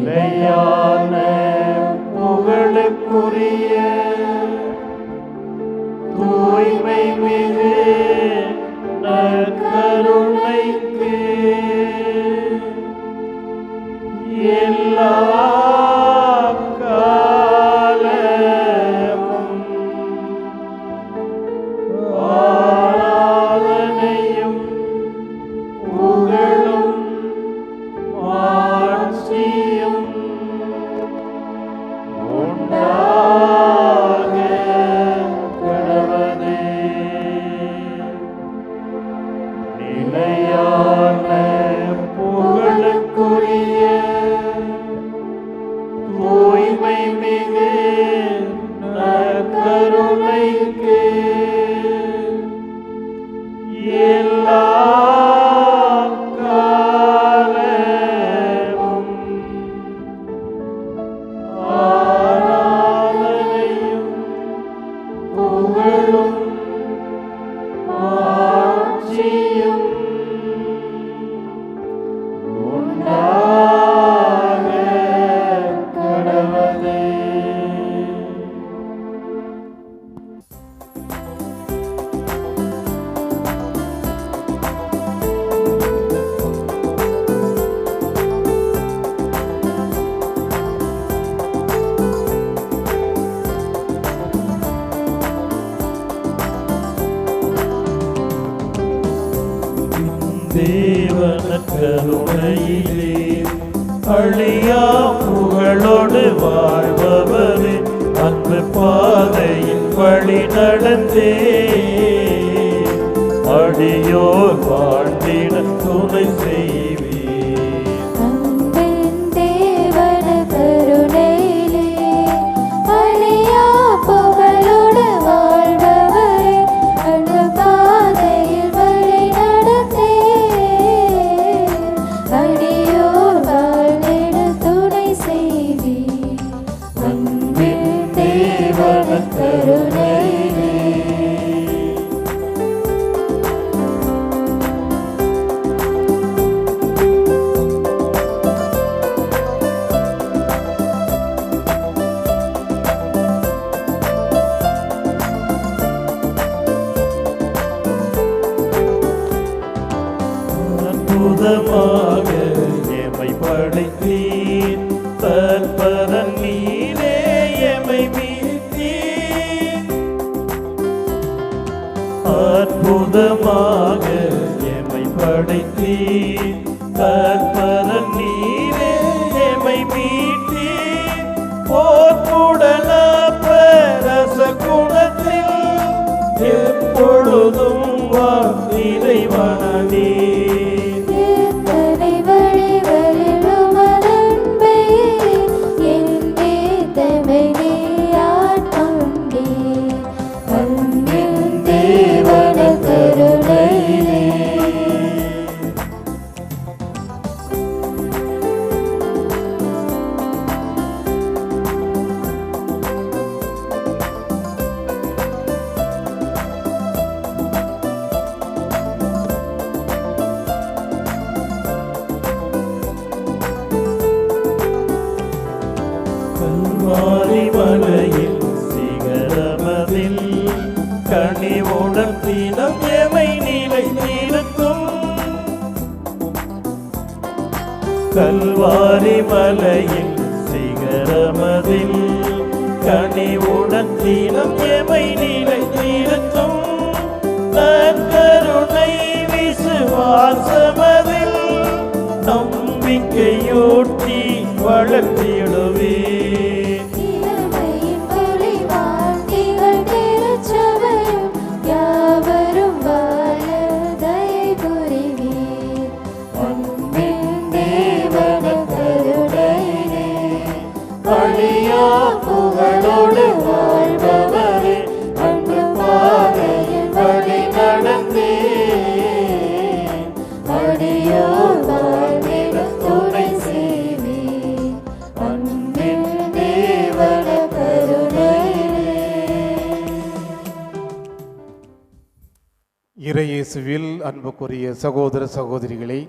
நிலையான புகழுக்குரிய தூய்மை மிகு நற்கருணைக்கு எல்லா காலமும் ஆராதனையும் புகழும் ஆட்சியும் உண்டாக கடவுளே. நிலையான புகழுக்குரிய தூய்மை மிகு நற்கருணைக்கு எல்லா காலமும் ஆராதனையும் புகழும் ஆட்சியும் உண்டாக கடவுளே. தேவன கருணையிலே அழியா புகழோடு வாழ்பவரே, அன்பு பாதையின் வழி நடந்தே அடியோர் வாழ்ந்திட துணை செய்வீர். அன்பின் தேவன கருணையிலே அழியா புகழோடு வாழ்பவரே, அன்பு பாதையில் வழி நடந்தே அடியோர் வாழ்ந்திட துணை செய்வீர். அன்பின் தேவன கருணையிலே அற்புதமாக எமை படைத்தீர், தற்பரன் நீரே எமை மீட்டீர். அற்புதமாக எமை படைத்தீர், தற்பரன் நீரே எமை மீட்டீர். போர்க்குடன பிரரச குணத்தில் எப்பொழுதும் இறைவனே. எத்தனை வழிகளில் உமதன்பை எங்கே தமையை ஆட்கொண்டீர். அன்பின் தேவன கருணையிலே கல்வாரி மலையில் சிகரமதில் கனிவுடன் தினம் எமை நிலை நிறுத்தும். கல்வாரி மலையில் சிகரமதில் கனிவுடன் தினம் எமை நிலை நிறுத்தும். நற்கருணை விசுவாசமதில் நம்பிக்கையூட்டி வளர்த்திடுவே. இளமையின் ஒளி வாழ்த்திகள் திருச்சபையும் யாவரும் வாழ தயை புரிவீர். அன்பின் தேவன கருணையிலே அழியா புகழோடு வாழ்பவரே, அன்பு பாதையில் வழி நடந்தே அடியோர் வாழ்ந்திட துணை செய்வீர். அன்பின் தேவன கருணையிலே இறையேசுவில் அன்புக்குரிய சகோதர சகோதரிகளை,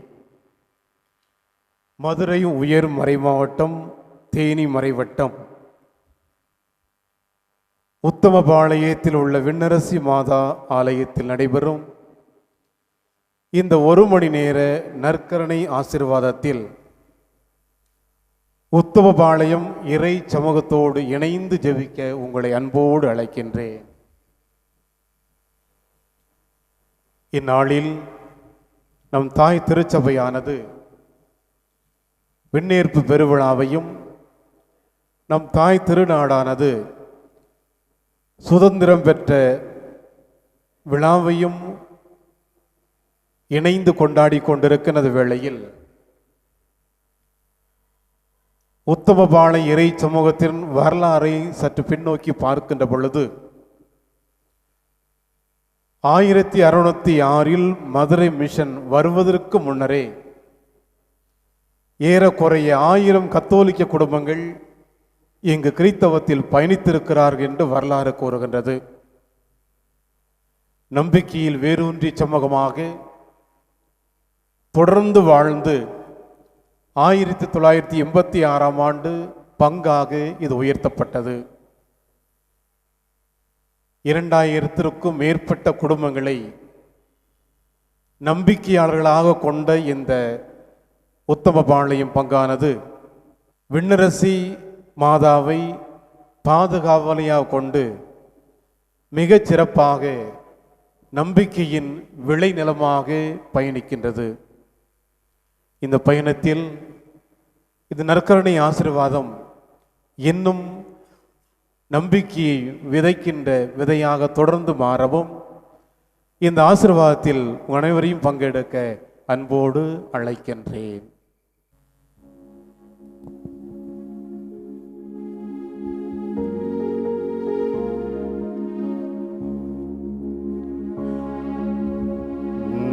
மதுரை உயர் மறைமாவட்டம் தேனி மறைவட்டம் உத்தமபாளையத்தில் உள்ள விண்ணரசி மாதா ஆலயத்தில் நடைபெறும் இந்த 1 மணி நேர நற்கருணை ஆசீர்வாதத்தில் உத்தமபாளையம் இறை சமூகத்தோடு இணைந்து ஜெபிக்க உங்களை அன்போடு அழைக்கின்றேன். இந்நாளில் நம் தாய் திருச்சபையானது விண்ணேற்பு பெருவிழாவையும் நம் தாய் திருநாடானது சுதந்திரம் பெற்ற விழாவையும் இணைந்து கொண்டாடி கொண்டிருக்கின்ற வேளையில் உத்தமபாளைய இறை சமூகத்தின் வரலாறை சற்று பின்னோக்கி பார்க்கின்ற பொழுது 1606 மதுரை மிஷன் வருவதற்கு முன்னரே ஏறக்குறைய 1000 கத்தோலிக்க குடும்பங்கள் இங்கு கிறிஸ்தவத்தில் பயணித்திருக்கிறார்கள் என்று வரலாறு கூறுகின்றது. நம்பிக்கையில் வேரூன்றி சமூகமாக தொடர்ந்து வாழ்ந்து 1986 ஆண்டு பங்காக இது உயர்த்தப்பட்டது. 2000க்கும் மேற்பட்ட குடும்பங்களை நம்பிக்கையாளர்களாக கொண்ட இந்த உத்தமபாளையம் பங்கானது விண்ணரசி மாதாவை பாதுகாவலையாக கொண்டு மிகச் சிறப்பாக நம்பிக்கையின் விளைநிலமாக பயணிக்கின்றது. இந்த பயணத்தில் இந்த நற்கருணை ஆசீர்வாதம் இன்னும் நம்பிக்கையை விதைக்கின்ற விதையாக தொடர்ந்து மாறவும் இந்த ஆசீர்வாதத்தில் அனைவரையும் பங்கெடுக்க அன்போடு அழைக்கின்றேன்.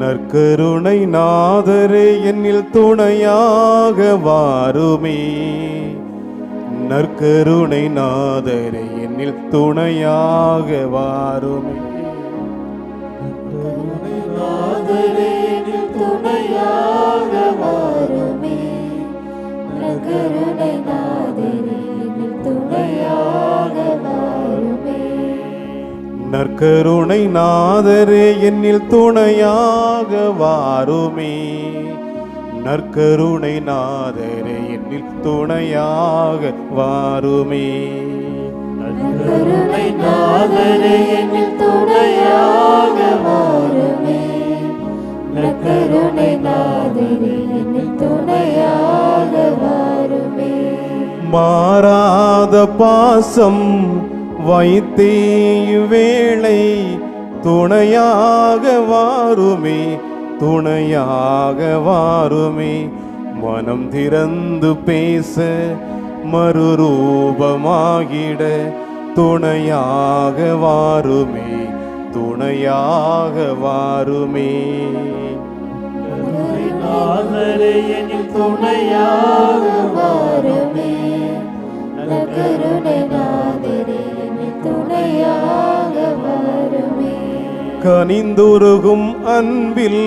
நற்கருணை நாதரே என்னில் துணையாக வாருமே, நற்கருணை நாதரே என்னில் துணையாக வாருமே, நாதரே என்னில் துணையாக வாருமே, நற்கருணை நாதரே என்னில் துணையாக வாருமே, நற்கருணை நாதரே என்னில் துணையாக வாருமே, நற்கருணை நாதரே என்னில் துணையாக வாருமே, நற்கருணை நாதரே என்னில் துணையாக வாருமே, நற்கருணை நாதரே என்னில் துணையாக வாருமே, மாறாத பாசம் வைத்தே வேளை துணையாக வாருமே, துணையாக வாருமே, மனம் திறந்து பேச மறுரூபமாகிட துணையாக வாருமே, துணையாக வாருமே, நாதரே என்னில் துணையாக வாருமே, நற்கருணை நாதரே என்னில் துணையாக வாருமே, கனிந்துருகும் அன்பில்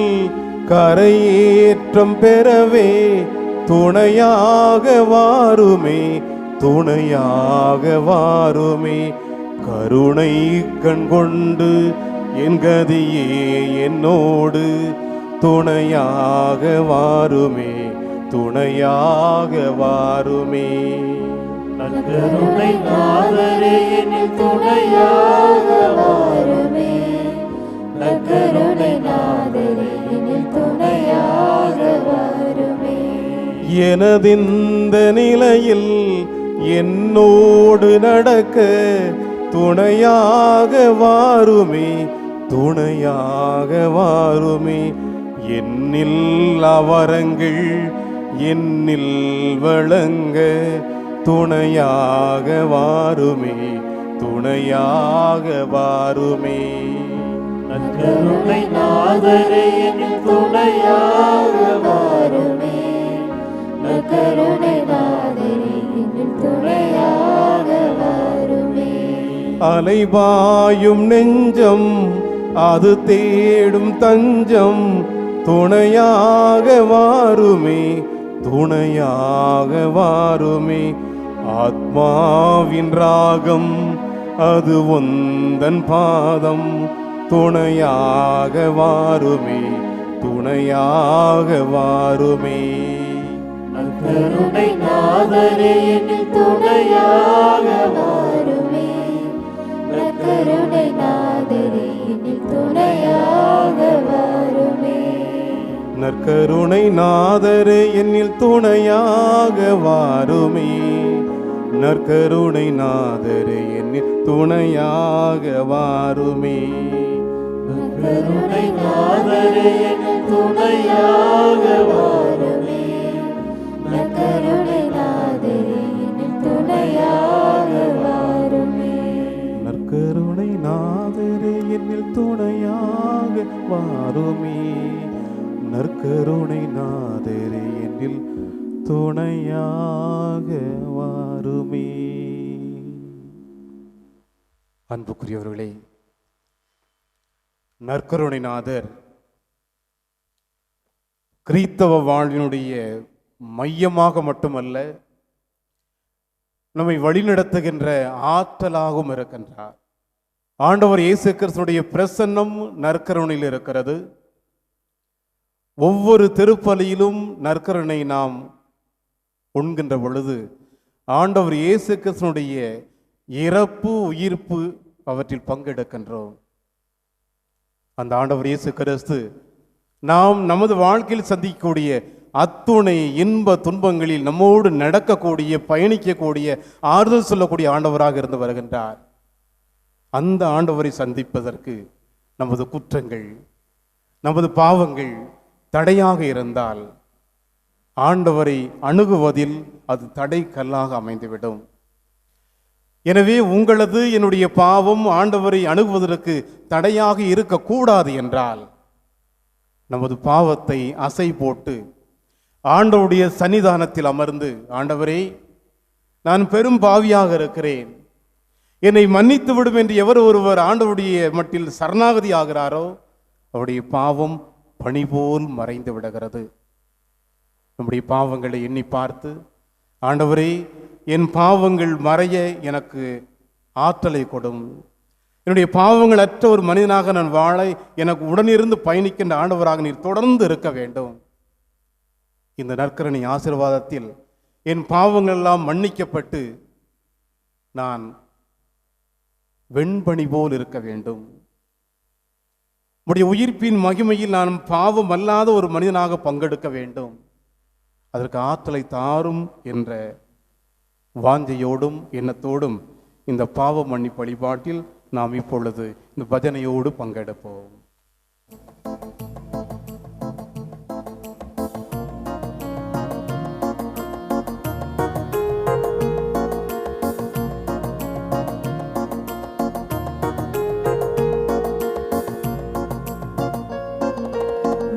கரையேற்றம் பெறவே துணையாக வாருமே, துணையாக வாருமே, கருணை கண் கொண்டு என் கதியே என்னோடு துணையாக வாருமே, துணையாக வாருமே, நற்கருணை நாதரே என்னில் துணையாக வாருமே, நற்கருணை நாதரே என்னில் துணையாக வாருமே, எனதிந்த நிலையில் என்னோடு நடக்க துணையாக வாருமே, துணையாக வாருமே, என்னில் அவரங்கள் என்னில் வழங்க துணையாக வாருமே, துணையாக வாருமே, நற்கருணை நாதரே என்னில் துணையாக வாருமே, நற்கருணை நாதரே என்னில் துணையாக வாருமே, அலைபாயும் நெஞ்சம் அது தேடும் தஞ்சம் துணையாக வாருமே, துணையாக வாருமே. ஆத்மாவின் ராகம் அது உந்தன் பாதம், துணையாக வாருமே, துணையாக வாருமே. நற்கருணை நாதரே என்னில் துணையாக வாருமே. நற்கருணை நாதரே என்னில் துணையாக வாருமே. நற்கருணை நாதரே என்னில் துணையாக வாருமே. நற்கருணை நாதரே என்னில் துணையாக வாருமே. நற்கருணை நாதரே என்னில் துணையாக வாருமே. நற்கருணை நாதரே என்னில் துணையாக வாருமே. நற்கருணை நாதரே என்னில் துணையாக வாருமே. நற்கருணை நாதரே என்னில் துணையாக வாருமே. அன்புக்குரியவர்களே, நற்கருணை நாதர் கிறிஸ்தவ வாழ்வினுடைய மையமாக மட்டுமல்ல, நம்மை வழிநடத்துகின்ற ஆற்றலாகவும் இருக்கின்றார். ஆண்டவர் இயேசு கிறிஸ்துவினுடைய பிரசன்னம் நற்கருணையில் இருக்கிறது. ஒவ்வொரு திருப்பலியிலும் நற்கருணை நாம் உண்கின்ற பொழுது ஆண்டவர் இயேசு கிறிஸ்துவினுடைய இறப்பு உயிர்ப்பு அவற்றில் பங்கெடுக்கின்றோம். அந்த ஆண்டவர் இயேசு கிறிஸ்து நாம் நமது வாழ்க்கையில் சந்திக்கக்கூடிய அத்துணை இன்ப துன்பங்களில் நம்மோடு நடக்கக்கூடிய, பயணிக்கக்கூடிய, ஆறுதல் சொல்லக்கூடிய ஆண்டவராக இருந்து வருகின்றார். அந்த ஆண்டவரை சந்திப்பதற்கு நமது குற்றங்கள், நமது பாவங்கள் தடையாக இருந்தால் ஆண்டவரை அணுகுவதில் அது தடை கல்லாக அமைந்துவிடும். எனவே உங்களது என்னுடைய பாவம் ஆண்டவரை அணுகுவதற்கு தடையாக இருக்கக்கூடாது என்றால் நமது பாவத்தை அசை போட்டு ஆண்டவருடைய சன்னிதானத்தில் அமர்ந்து, ஆண்டவரே, நான் பெரும் பாவியாக இருக்கிறேன், என்னை மன்னித்து விடும் என்று எவர் ஒருவர் ஆண்டவருடைய மட்டில் சரணாகதி ஆகிறாரோ அவருடைய பாவம் பனி போல் மறைந்து விடுகிறது. நம்முடைய பாவங்களை எண்ணி பார்த்து, ஆண்டவரே, என் பாவங்கள் மறைய எனக்கு ஆற்றலை கொடும், என்னுடைய பாவங்கள் அற்ற ஒரு மனிதனாக நான் வாழ எனக்கு உடனிருந்து பயணிக்கின்ற ஆண்டவராக நீர் தொடர்ந்து இருக்க வேண்டும். இந்த நற்கருணை ஆசீர்வாதத்தில் என் பாவங்கள் எல்லாம் மன்னிக்கப்பட்டு நான் வெண்பனி போல் இருக்க வேண்டும். உடைய உயிர்ப்பின் மகிமையில் நான் பாவம் அல்லாத ஒரு மனிதனாக பங்கெடுக்க வேண்டும். அதற்கு ஆற்றலை தாரும் என்ற வாஞ்சையோடும் எண்ணத்தோடும் இந்த பாவ மன்னிப்பு வழிபாட்டில் நாம் இப்பொழுது இந்த பஜனையோடு பங்கெடுப்போம்.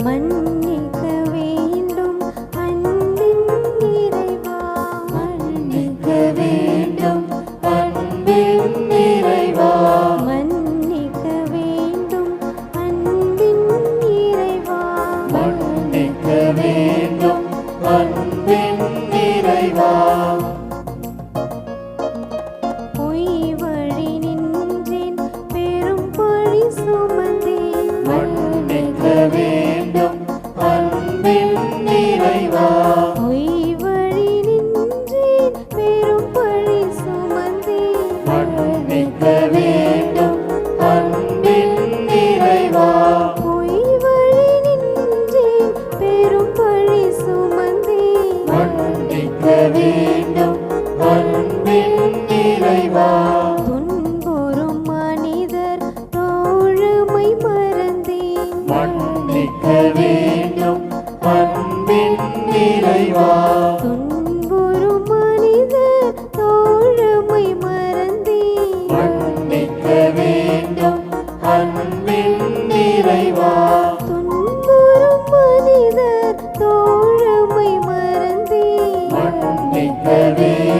மன்னிக்க வேண்டும் அன்பின் நிறைவா. மன்னிக்க வேண்டும் அன்பின் நிறைவா. மன்னிக்க வேண்டும் அன்பின் நிறைவா. மன்னிக்க வேண்டும் அன்பின் நிறைவா. பொய் வழி நின்றேன் பெரும் பழி சுமந்தேன். மன்னிக்க வேண்டும் அன்பின் நிறைவா. பொய் வழி நின்றேன் பெரும் பழி சுமந்தேன். மன்னிக்க வேண்டும் அன்பின் நிறைவா. பொய் வழி நின்றேன் பெரும் பழி சுமந்தேன். மன்னிக்க வேண்டும் அன்பின் நிறைவா. துன்புறும் மனிதர் தோழமை மறந்தேன். மன்னிக்க வேண்டும் அன்பின் நிறைவா. துன்புறும் மனிதர் தோழமை மறந்தேன். மன்னிக்க வேண்டும் அன்பின் நிறைவா. துன்புறும் மனிதர் தோழமை மறந்தேன். மன்னிக்க வேண்டும்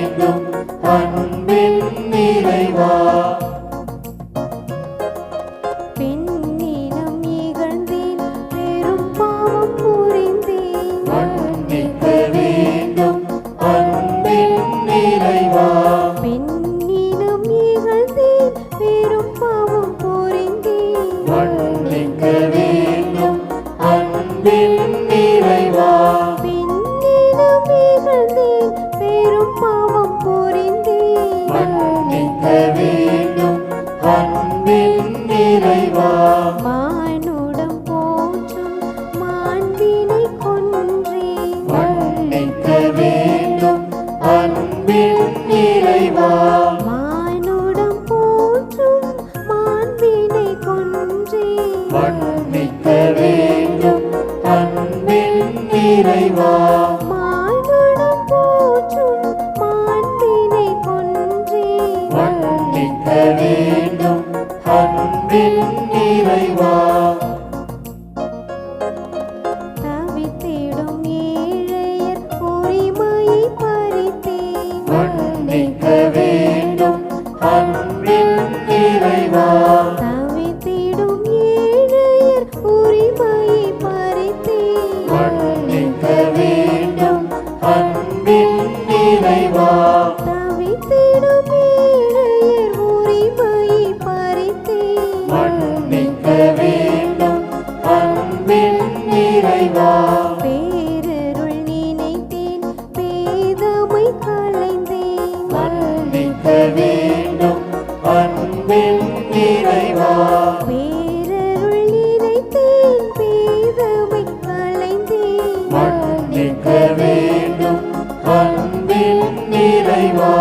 தினம் இகழ்ந்தேன், பெரும் பாவம் புரிந்தேன். மன்னிக்க வேண்டும் அன்பின் நிறைவா. மானுடம் போற்றும் மாண்பினை கொன்றேன். மன்னிக்க வேண்டும் அன்பின் நிறைவா. மானுடம் போற்றும் மாண்பினை கொன்றேன். மன்னிக்க வேண்டும் அன்பின் நிறைவா. மானுடம் போற்றும் மாண்பினை கொன்றேன். மன்னிக்க வேண்டும் அன்பின் நிறைவா. தவித்திடும் ஏழையர் உரிமையை பறித்தேன். மன்னிக்க வேண்டும் அன்பின் நிறைவா. தவித்திடும் ஏழையர் உரிமையை பறித்தேன். மன்னிக்க வேண்டும் அன்பின் நிறைவா. தவித்திடும் ஏழையர் உரிமையை பறித்தேன். மன்னிக்க வேண்டும் அன்பின் நிறைவா. பேரருள் நினைத்தேன், பேதமை களைந்தேன். மன்னிக்க வேண்டும் அன்பின் நிறைவா. பேரருள் நினைத்தேன், பேதமை களைந்தேன். மன்னிக்க வேண்டும் அன்பின் நிறைவா.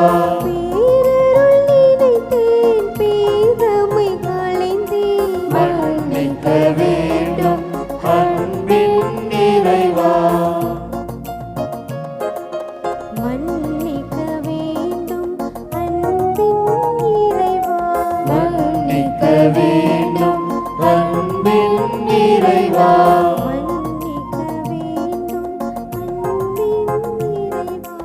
பேரருள் நினைத்தேன், பேதமை களைந்தேன். மன்னிக்க வேண்டும் அன்பின் நிறைவா. மன்னிக்க வேண்டும் அன்பின் இறைவா. மன்னிக்க வேண்டும் அன்பின் நிறைவா. மன்னிக்க வேண்டும் அன்பின் இறைவா.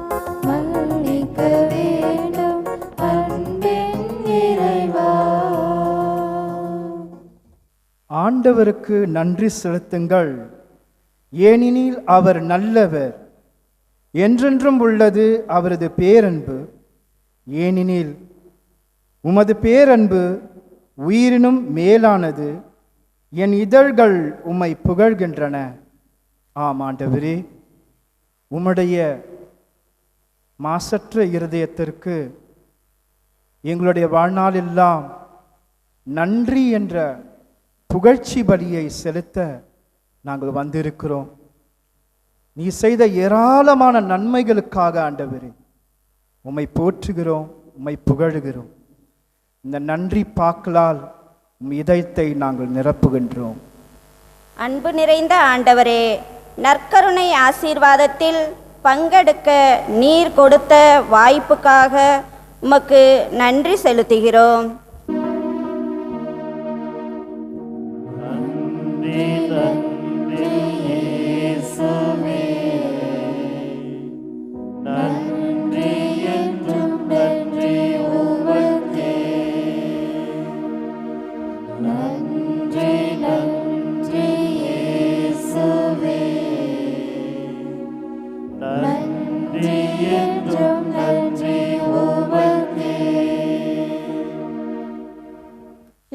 மன்னிக்க வேண்டும் அன்பின் நிறைவா. ஆண்டவருக்கு நன்றி செலுத்துங்கள், ஏனெனில் அவர் நல்லவர், என்றென்றும் உள்ளது அவரது பேரன்பு. ஏனெனில் உமது பேரன்பு உயிரினும் மேலானது, என் இதழ்கள் உம்மை புகழ்கின்றன. ஆம் ஆண்டவரே, உம்முடைய மாசற்ற இருதயத்திற்கு எங்களுடைய வாழ்நாளெல்லாம் நன்றி என்ற புகழ்ச்சி பலியை செலுத்த நாங்கள் வந்திருக்கிறோம். நீ செய்த ஏராளமான நன்மைகளுக்காக ஆண்டவரே உம்மை போற்றுகிறோம், உம்மை புகழுகிறோம். இந்த நன்றி பாக்களால் உம் இதயத்தை நாங்கள் நிரப்புகின்றோம். அன்பு நிறைந்த ஆண்டவரே, நற்கருணை ஆசீர்வாதத்தில் பங்கெடுக்க நீர் கொடுத்த வாய்ப்புக்காக உமக்கு நன்றி செலுத்துகிறோம்.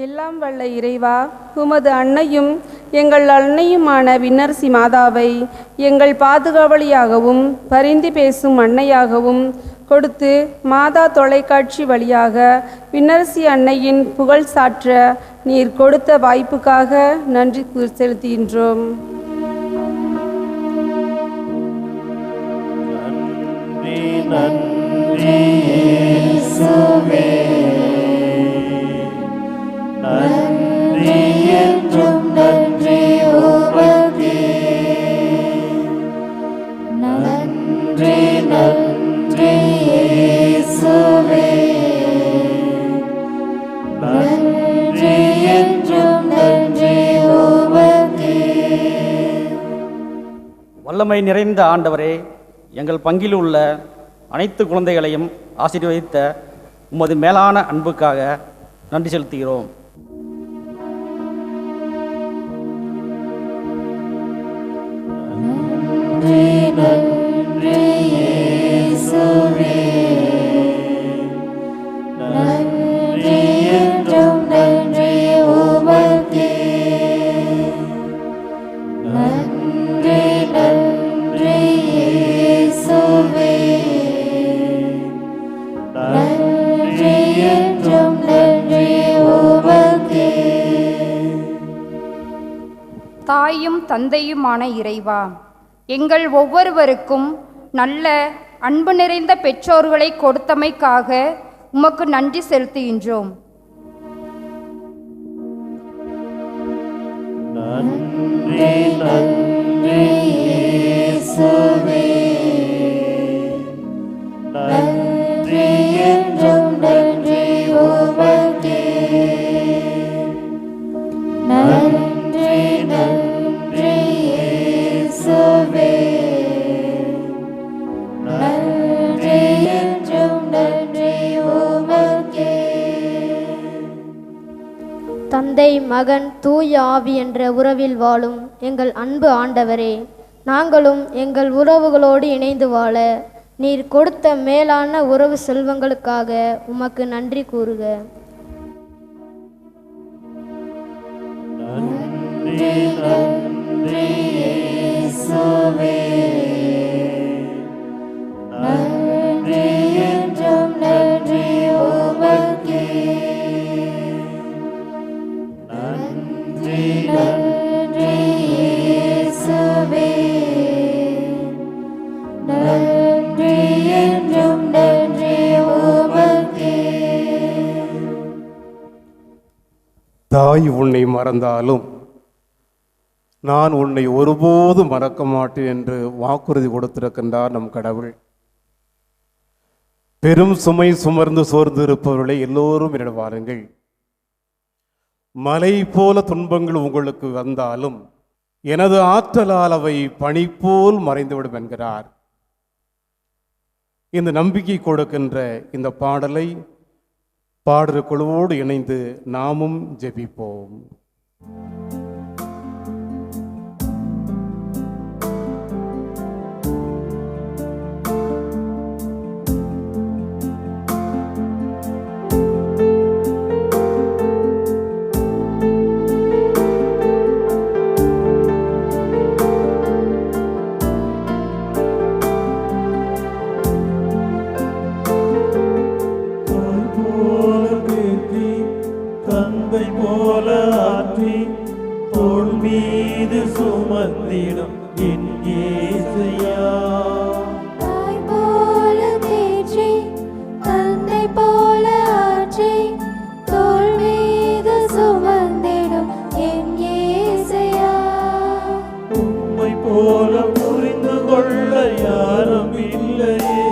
எல்லாம் வல்ல இறைவா, உமது அன்னையும் எங்கள் அன்னையுமான விண்ணரசி மாதாவை எங்கள் பாதுகாவலியாகவும் பரிந்து பேசும் அன்னையாகவும் கொடுத்து மாதா தொலைக்காட்சி வழியாக விண்ணரசி அன்னையின் புகழ் சாற்ற நீர் கொடுத்த வாய்ப்புக்காக நன்றி செலுத்துகின்றோம். நன்றி இயேசுவே, நன்றி என்றும் நன்றி உமக்கே. நன்றி நன்றி இயேசுவே, நன்றி என்றும் நன்றி உமக்கே. வல்லமை நிறைந்த ஆண்டவரே, எங்கள் பங்கில் உள்ள அனைத்து குழந்தைகளையும் ஆசீர்வதித்த உமது மேலான அன்புக்காக நன்றி செலுத்துகிறோம். நன்றி நன்றி இயேசுவே, நன்றி என்றும் நன்றி உமக்கே. நன்றி நன்றி இயேசுவே, தந்தையுமான இறைவா, எங்கள் ஒவ்வொருவருக்கும் நல்ல அன்பு நிறைந்த பெற்றோர்களை கொடுத்தமைக்காக உமக்கு நன்றி செலுத்துகின்றோம். நன்றி நன்றி இயேசுவே, நன்றி என்றும் நன்றி உமக்கே. நன்றி நன்றி இயேசுவே, நன்றி என்றும் நன்றி உமக்கே. தந்தை, மகன், தூய ஆவி என்ற உறவில் வாழும் எங்கள் அன்பு ஆண்டவரே, நாங்களும் எங்கள் உறவுகளோடு இணைந்து வாழ நீர் கொடுத்த மேலான உறவு செல்வங்களுக்காக உமக்கு நன்றி கூறுக. நன்றி நன்றி இயேசுவே, நன்றி என்றும் நன்றி உமக்கே. நன்றி நன்றி இயேசுவே, நன்றி என்றும் நன்றி உமக்கே. தாய் உன்னை மறந்தாலும் நான் உன்னை ஒருபோதும் மறக்க மாட்டேன் என்று வாக்குறுதி கொடுத்திருக்கின்றார் நம் கடவுள். பெரும் சுமை சுமர்ந்து சோர்ந்து இருப்பவர்களை எல்லோரும் என்னிடம் வாருங்கள். மலை போல துன்பங்கள் உங்களுக்கு வந்தாலும் எனது ஆற்றலால் அவை பனி போல் மறைந்துவிடும் என்கிறார். இந்த நம்பிக்கை கொடுக்கின்ற இந்த பாடலை பாடல் குழுவோடு இணைந்து நாமும் ஜெபிப்போம். தந்தை போல ஆற்றி தோள் மீது சுமந்திடும் என் இயேசையா. தாய் போல தேற்றி தந்தை போல ஆற்றி தோள் மீது சுமந்திடும் என் இயேசையா. உம்மை போல புரிந்து கொள்ள யாரும் இல்லையே,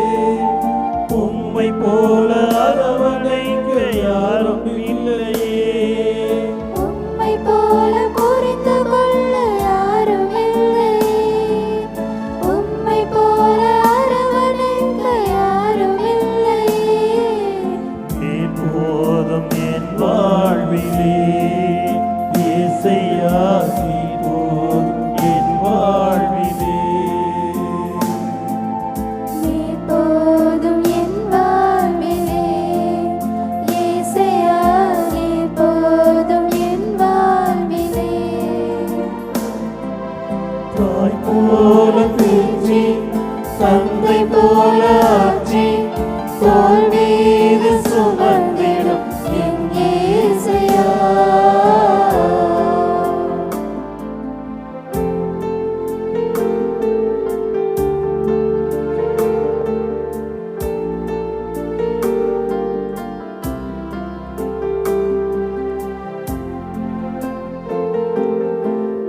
உம்மை போல அரவணைக்க யாரும் இல்லையே. உம்மை போல புரிந்து கொள்ள யாரும் இல்லையே, உம்மை போல அரவணைக்க யாரும் இல்லையே. நீ போதும் என் வாழ்விலே இயேசையா, நீ போதும் என் வாழ்விலே. நீ போதும் என் வாழ்விலே இயேசையா, நீ போதும் என் வாழ்விலே. தாய் போல தேற்றி தந்தை போல ஆற்றி தோள் மீது சுமந்திடும் என் இயேசையா.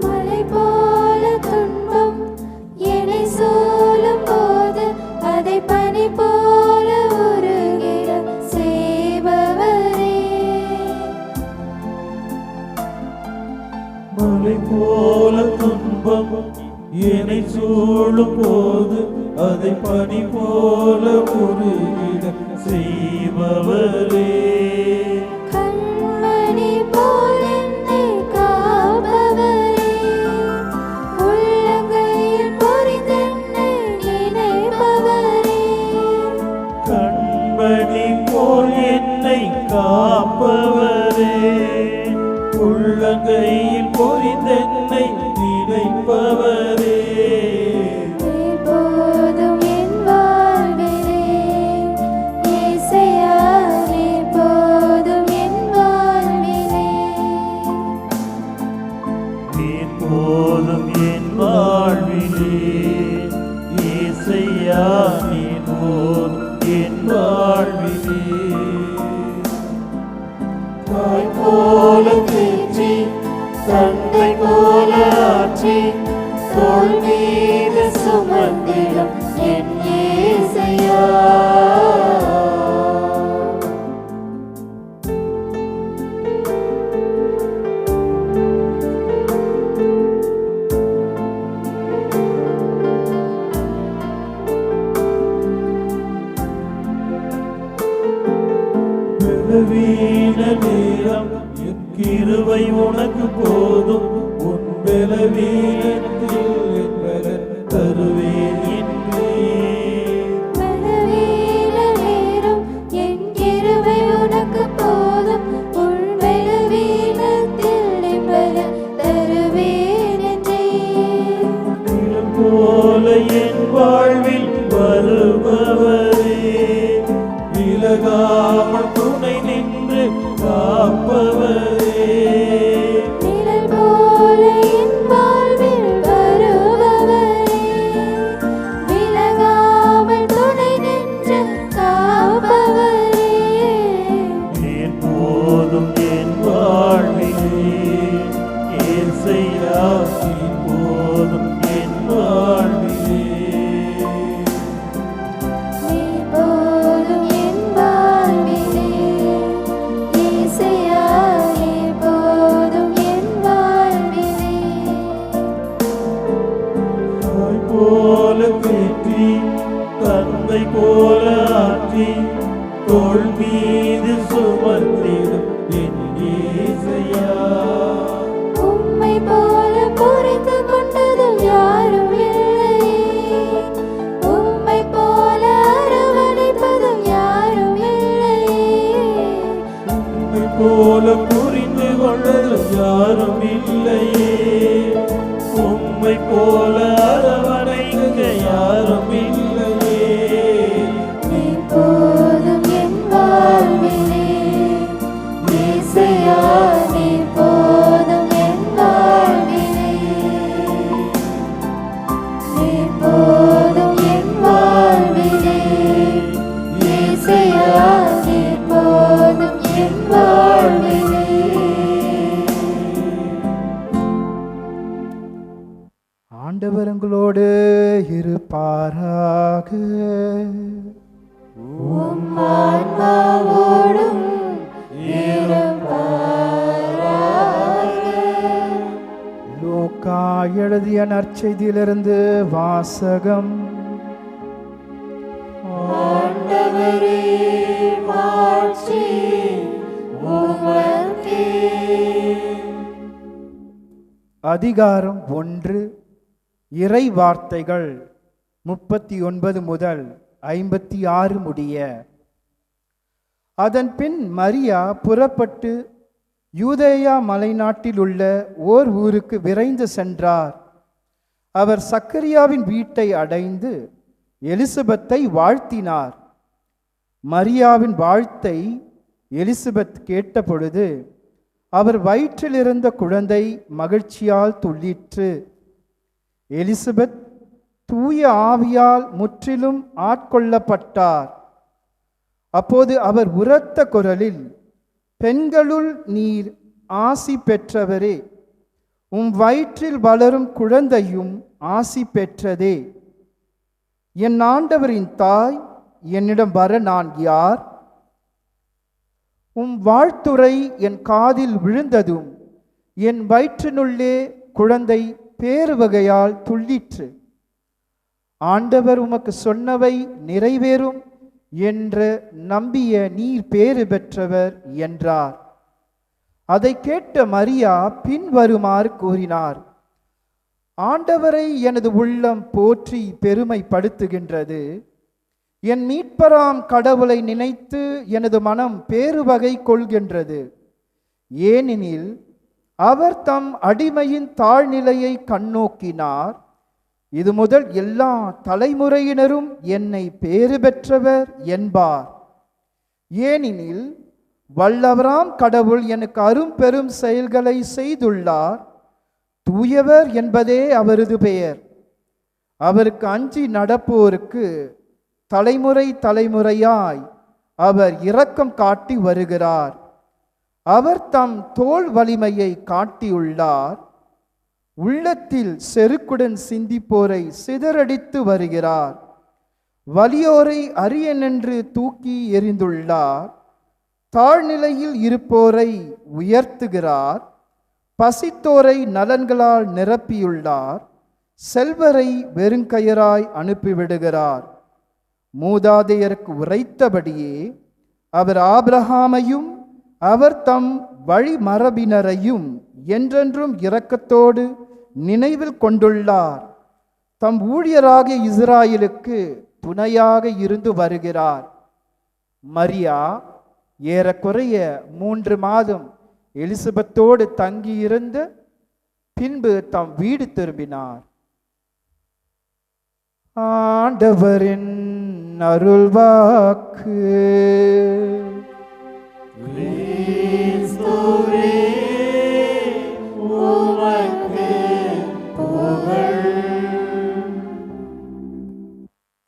மலை போல துன்பம் என்னை சூழும் போது அதை பனி போல உருகிட செய்பவரே. மலை போல துன்பம் என்னை சூழும் போது அதை பனி போல உருகிட செய்பவரே. கண்மணி போல் என்னை காப்பவரே, உள்ளங்கையில் பொறித்தென்னை நினைப்பவரே. கண்மணி போல் என்னை காப்பவரே, உள்ளங்கையில் பொறித்தென்னை நினைப்பவரே. நீர் போதும் என் வாழ்விலே இயேசையா, நீர் போதும் நீ போதும் என் வாழ்விலே. தாய் போல தேற்றி தந்தை போல ஆற்றி தோள் மீது சுமந்திடும் என் இயேசையா. பலவீன நேரம் என் கிருபை உனக்கு போதும். உன் பலவீனத்தில் என் பலன் தருவேன் என்றேன். பலவீன நேரம் என் கிருபை உனக்கு போதும். உன் பலவீனத்தில் என் பலன் தருவேன் என்றேன். நிழல் போல என் வாழ்வில் வருபவரே, விலகாமல் துணை நின்று காப்பவரே. நிழல் போல என் வாழ்வில் வருபவரே, விலகாமல் துணை நின்று காப்பவரே. என் போதும் என் வாழ்விலே இயேசையா, நீ போதும் என் வாழ்விலே. நீ போதும் என் வாழ்விலே, இயேசையா, நீ போதும் என் வாழ்விலே. தாய் போல தேற்றி தந்தை போல ஆற்றி தோள் மீது சுமந்திடும் என் இயேசையா. உம்மை போல புரிந்து கொண்டது யாரும் இல்லையே, உம்மை போல அரவணைப்பதும் யாரும் இல்லையே. உம்மை போல புரிந்து கொண்டது யாரும் இல்லையே, உம்மை போல அரவணைக்க யாரும் இல்லையே. நீ போதும் என் வாழ்விலே, இயேசையா, நீ போதும் என் வாழ்விலே. நீ போதும் என் வாழ்விலே, இயேசையா, நீ போதும் என் வாழ்விலே. ஆண்டவர் உங்களோடு இருப்பாராக. உம் ஆன்மாவோடும் இருப்பாராக. லூக்கா எழுதிய நற்செய்தியிலிருந்து வாசகம். ஆண்டவரே, மாட்சி உமக்கே. அதிகாரம் 1, இறை வார்த்தைகள் 39 முதல் 56 முடிய. அதன் பின் மரியா புறப்பட்டு யூதேயா மலைநாட்டில் உள்ள ஓர் ஊருக்கு விரைந்து சென்றார். அவர் சக்கரியாவின் வீட்டை அடைந்து எலிசபெத்தை வாழ்த்தினார். மரியாவின் வாழ்த்தை எலிசபெத் கேட்டபொழுது அவர் வயிற்றில் இருந்த குழந்தை மகிழ்ச்சியால் துள்ளிற்று. எலிசபெத் தூய ஆவியால் முற்றிலும் ஆட்கொள்ளப்பட்டார். அப்போது அவர் உரத்த குரலில், பெண்களுள் நீர் ஆசி பெற்றவரே, உம் வயிற்றில் வளரும் குழந்தையும் ஆசி பெற்றதே. என் ஆண்டவரின் தாய், என்னிடம் வர நான் யார்? உம் வாழ்த்துரை என் காதில் விழுந்ததும் என் வயிற்றினுள்ளே குழந்தை பேருவகையால் துள்ளிற்று. ஆண்டவர் உமக்கு சொன்னவை நிறைவேறும் என்று நம்பிய நீர் பேறு பெற்றவர் என்றார். அதை கேட்ட மரியா பின்வருமாறு கூறினார்: ஆண்டவரை எனது உள்ளம் போற்றி பெருமைப்படுத்துகின்றது. என் மீட்பராம் கடவுளை நினைத்து எனது மனம் பேருவகை கொள்கின்றது. ஏனெனில் அவர் தம் அடிமையின் தாழ்நிலையை கண்ணோக்கினார். இது முதல் எல்லா தலைமுறையினரும் என்னை பேறு பெற்றவர் என்பார். ஏனெனில் வல்லவராம் கடவுள் எனக்கு அரும்பெரும் செயல்களை செய்துள்ளார். தூயவர் என்பதே அவரது பெயர். அவருக்கு அஞ்சி நடப்போருக்கு தலைமுறை தலைமுறையாய் அவர் இரக்கம் காட்டி வருகிறார். அவர் தம் தோள் வலிமையை காட்டியுள்ளார். உள்ளத்தில் செருக்குடன் சிந்திப்போரை சிதறடித்து வருகிறார். வலியோரை அரியனென்று தூக்கி எறிந்துள்ளார். தாழ்நிலையில் இருப்போரை உயர்த்துகிறார். பசித்தோரை நலன்களால் நிரப்பியுள்ளார். செல்வரை வெறுங்கயராய் அனுப்பிவிடுகிறார். மூதாதையருக்கு உரைத்தபடியே அவர் ஆபிரகாமையும் அவர் தம் வழிமரபினரையும் என்றென்றும் இரக்கத்தோடு நினைவில் கொண்டுள்ளார். தம் ஊழியராகிய இஸ்ராயலுக்கு துணையாக இருந்து வருகிறார். மரியா ஏறக்குறைய 3 மாதம் எலிசபெத்தோடு தங்கியிருந்து பின்பு தம் வீடு திரும்பினார். ஆண்டவரின் அருள்வாக்கு.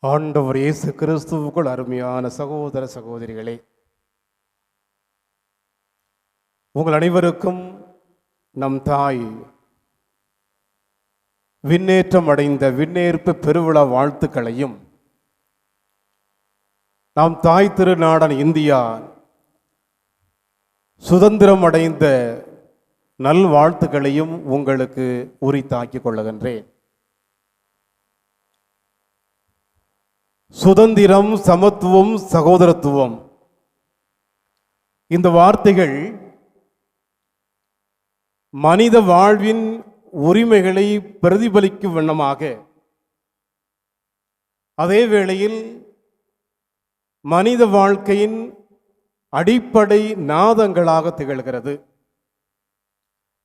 ஆண்டவர் இயேசு கிறிஸ்துவுக்குள் அருமையான சகோதர சகோதரிகளே, உங்கள் அனைவருக்கும் நம் தாய் விண்ணேற்றம் அடைந்த விண்ணேற்பு பெருவிழா வாழ்த்துக்களையும், நாம் தாய் திருநாடான இந்தியா சுதந்திரம் அடைந்த நல்வாழ்த்துக்களையும் உங்களுக்கு உரித்தாக்கிக் கொள்ளுகின்றேன். சுதந்திரம், சமத்துவம், சகோதரத்துவம், இந்த வார்த்தைகள் மனித வாழ்வின் உரிமைகளை பிரதிபலிக்கும் வண்ணமாக, அதே வேளையில் மனித வாழ்க்கையின் அடிப்படை நாதங்களாக திகழ்கிறது.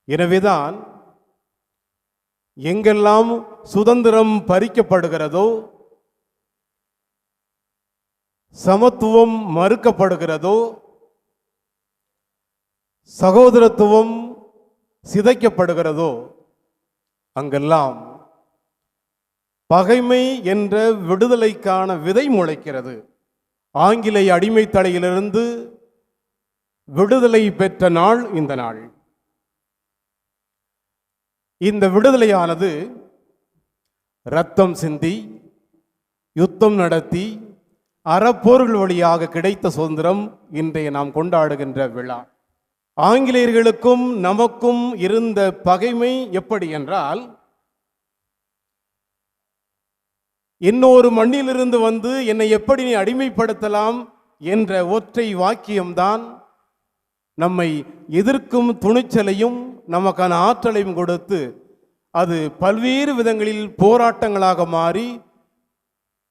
எனவேதான் எங்கெல்லாம் சுதந்திரம் பறிக்கப்படுகிறதோ, சமத்துவம் மறுக்கப்படுகிறதோ, சகோதரத்துவம் சிதைக்கப்படுகிறதோ, அங்கெல்லாம் பகைமை என்ற விடுதலைக்கான விதை முளைக்கிறது. ஆங்கிலேய அடிமை தலையிலிருந்து விடுதலை பெற்ற நாள் இந்த நாள். இந்த விடுதலையானது இரத்தம் சிந்தி, யுத்தம் நடத்தி, அறப்போர்கள் வழியாக கிடைத்த சுதந்திரம் இன்றைய நாம் கொண்டாடுகின்ற விழா. ஆங்கிலேயர்களுக்கும் நமக்கும் இருந்த பகைமை எப்படி என்றால், இன்னொரு மண்ணிலிருந்து வந்து என்னை எப்படி நீ அடிமைப்படுத்தலாம் என்ற ஒற்றை வாக்கியம்தான் நம்மை எதிர்க்கும் துணிச்சலையும் நமக்கான ஆற்றலையும் கொடுத்து அது பல்வேறு விதங்களில் போராட்டங்களாக மாறி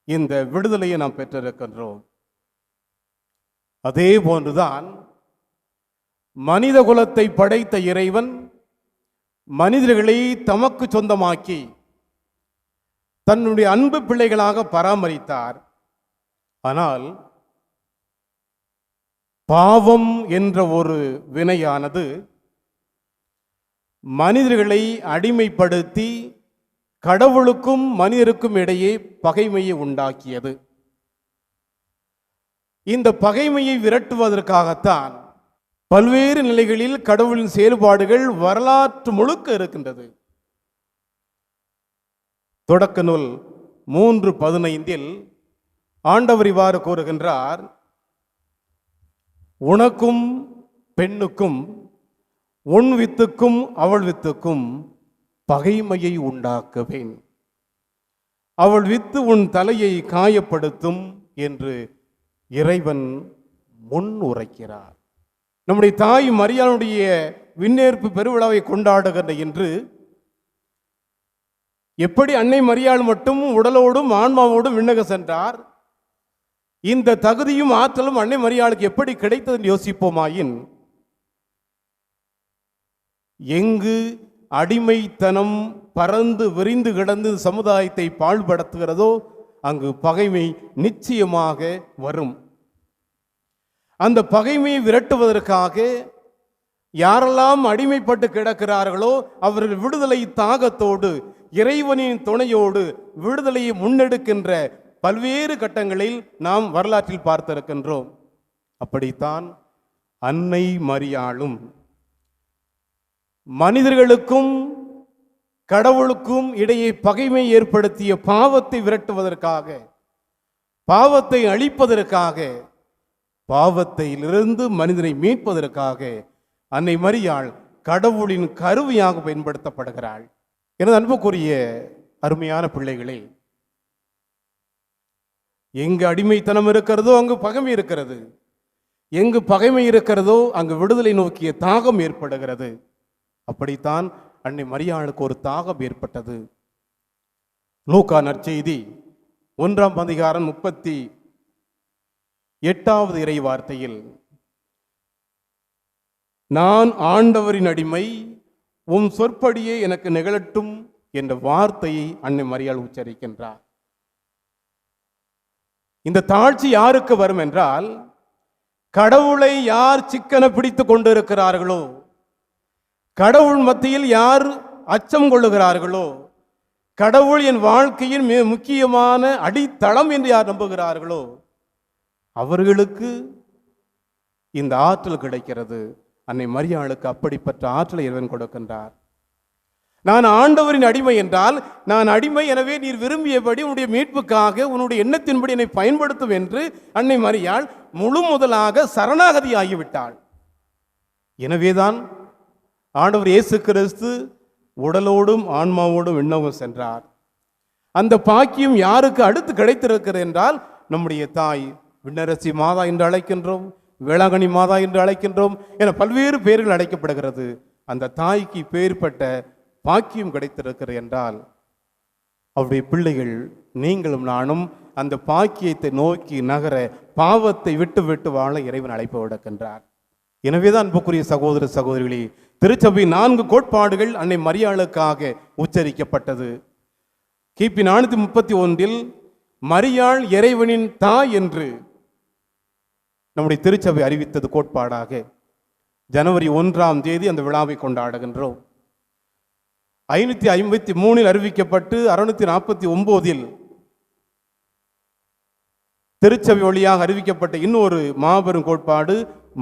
இந்த விடுதலையை நாம் பெற்றிருக்கின்றோம். அதே போன்றுதான் மனித குலத்தை படைத்த இறைவன் மனிதர்களை தமக்கு சொந்தமாக்கி தன்னுடைய அன்பு பிள்ளைகளாக பராமரித்தார். ஆனால் பாவம் என்ற ஒரு வினையானது மனிதர்களை அடிமைப்படுத்தி கடவுளுக்கும் மனிதருக்கும் இடையே பகைமையை உண்டாக்கியது. இந்த பகைமையை விரட்டுவதற்காகத்தான் பல்வேறு நிலைகளில் கடவுளின் செயல்பாடுகள் வரலாற்று முழுக்க இருக்கின்றது. தொடக்க நூல் 3:15 ஆண்டவர் இவ்வாறு கூறுகின்றார், உனக்கும் பெண்ணுக்கும் உன் வித்துக்கும் அவள் வித்துக்கும் பகைமையை உண்டாக்குவேன், அவள் வித்து உன் தலையை காயப்படுத்தும் என்று இறைவன் முன் உரைக்கிறார். நம்முடைய தாய் மரியாளுடைய விண்ணேற்பு பெருவிழாவை கொண்டாடுகின்ற இன்று எப்படி அன்னை மரியாள் மட்டும் உடலோடும் ஆன்மாவோடும் விண்ணக சென்றார், இந்த தகுதியும் ஆற்றலும் அன்னை மரியாளுக்கு எப்படி கிடைத்தது யோசிப்போமாயின், எங்கு அடிமைத்தனம் பறந்து விரிந்து கிடந்து சமுதாயத்தை பாழ்படுத்துகிறதோ அங்கு பகைமை நிச்சயமாக வரும். அந்த பகைமையை விரட்டுவதற்காக யாரெல்லாம் அடிமைப்பட்டு கிடக்கிறார்களோ அவர்கள் விடுதலை தாகத்தோடு இறைவனின் துணையோடு விடுதலையை முன்னெடுக்கின்ற பல்வேறு கட்டங்களில் நாம் வரலாற்றில் பார்த்திருக்கின்றோம். அப்படித்தான் அன்னை மரியாளும் மனிதர்களுக்கும் கடவுளுக்கும் இடையே பகைமை ஏற்படுத்திய பாவத்தை விரட்டுவதற்காக, பாவத்தை அழிப்பதற்காக, பாவத்திலிருந்து மனிதனை மீட்பதற்காக அன்னை மரியாள் கடவுளின் கருவியாக பயன்படுத்தப்படுகிறாள். எனது அன்புக்குரிய அருமையான பிள்ளைகளே, எங்கு அடிமைத்தனம் இருக்கிறதோ அங்கு பகைமை இருக்கிறது, எங்கு பகைமை இருக்கிறதோ அங்கு விடுதலை நோக்கிய தாகம் ஏற்படுகிறது. அப்படித்தான் அன்னை மரியாளுக்கு ஒரு தாகம் ஏற்பட்டது. லூக்கா நற்செய்தி 1ஆம் அதிகாரம் 38வது இறை வார்த்தையில், நான் ஆண்டவரின் அடிமை, உம் சொற்படியே எனக்கு நிகழட்டும் என்ற வார்த்தையை அன்னை மரியாள் உச்சரிக்கின்றார். இந்த தாழ்ச்சி யாருக்கு வரும் என்றால், கடவுளை யார் சிக்கன பிடித்து கொண்டிருக்கிறார்களோ, கடவுள் மத்தியில் யார் அச்சம் கொள்ளுகிறார்களோ, கடவுள் என் வாழ்க்கையின் மிக முக்கியமான அடித்தளம் என்று யார் நம்புகிறார்களோ அவர்களுக்கு இந்த ஆற்றல் கிடைக்கிறது. அன்னை மரியாளுக்கு அப்படிப்பட்ட ஆற்றலை இறைவன் கொடுக்கின்றார். நான் ஆண்டவரின் அடிமை என்றால், நான் அடிமை, எனவே நீர் விரும்பியபடி உன்னுடைய மீட்புக்காக உன்னுடைய எண்ணத்தின்படி என்னை பயன்படுத்தும் என்று அன்னை மரியாள் முழு முதலாக சரணாகதி ஆகிவிட்டாள். எனவேதான் ஆண்டவர் இயேசு கிறிஸ்து உடலோடும் ஆன்மாவோடும் விண்ணகம் சென்றார். அந்த பாக்கியம் யாருக்கு அடுத்து கிடைத்திருக்கிறது என்றால், நம்முடைய தாய் விண்ணரசி மாதா என்று அழைக்கின்றோம், வேளாங்கண்ணி மாதா என்று அழைக்கின்றோம் என பல்வேறு பெயர்கள் அழைக்கப்படுகிறது. அந்த தாய்க்கு பேர்பட்ட பாக்கியம் கிடைத்திருக்கிறது என்றால், அவருடைய பிள்ளைகள் நீங்களும் நானும் அந்த பாக்கியத்தை நோக்கி நகர, பாவத்தை விட்டு விட்டு வாழ இறைவன் அழைப்பு விடுக்கின்றார். எனவேதான் அன்புக்குரிய சகோதர சகோதரிகளே, திருச்சபை 4 கோட்பாடுகள் அன்னை மரியாளுக்காக உச்சரிக்கப்பட்டது. கிபி 431 மரியாள் இறைவனின் தாய் என்று நம்முடைய திருச்சபை அறிவித்தது கோட்பாடாக. ஜனவரி 1ஆம் தேதி அந்த விழாவை கொண்டாடுகின்றோம். 553 அறிவிக்கப்பட்டு 649 திருச்சபை வழியாக அறிவிக்கப்பட்ட இன்னொரு மாபெரும் கோட்பாடு,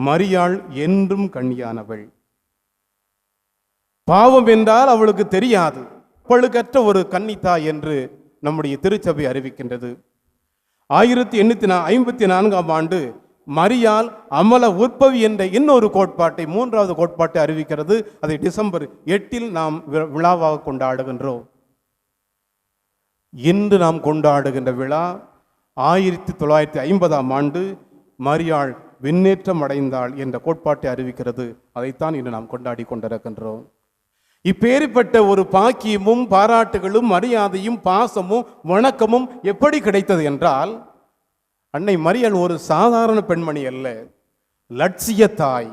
மரியாள் என்றும் கன்னியானவள். பாவம் என்றால் அவளுக்கு தெரியாது, பழுக்கற்ற ஒரு கன்னித்தாய் என்று நம்முடைய திருச்சபை அறிவிக்கின்றது. 1854ஆம் ஆண்டு மரியாள் அமல உற்பவி என்ற இன்னொரு கோட்பாட்டை, 3வது கோட்பாட்டை அறிவிக்கிறது. அதை டிசம்பர் 8 நாம் விழாவாக கொண்டாடுகின்றோம். இன்று நாம் கொண்டாடுகின்ற விழா 1950ஆம் ஆண்டு மரியாள் விண்ணேற்றம் அடைந்தாள் என்ற கோட்பாட்டை அறிவிக்கிறது. அதைத்தான் இன்று நாம் கொண்டாடி கொண்டிருக்கின்றோம். இப்பேற்பட்ட ஒரு பாக்கியமும் பாராட்டுகளும் மரியாதையும் பாசமும் வணக்கமும் எப்படி கிடைத்தது என்றால், அன்னை மரியாள் ஒரு சாதாரண பெண்மணி அல்ல, லட்சிய தாய்.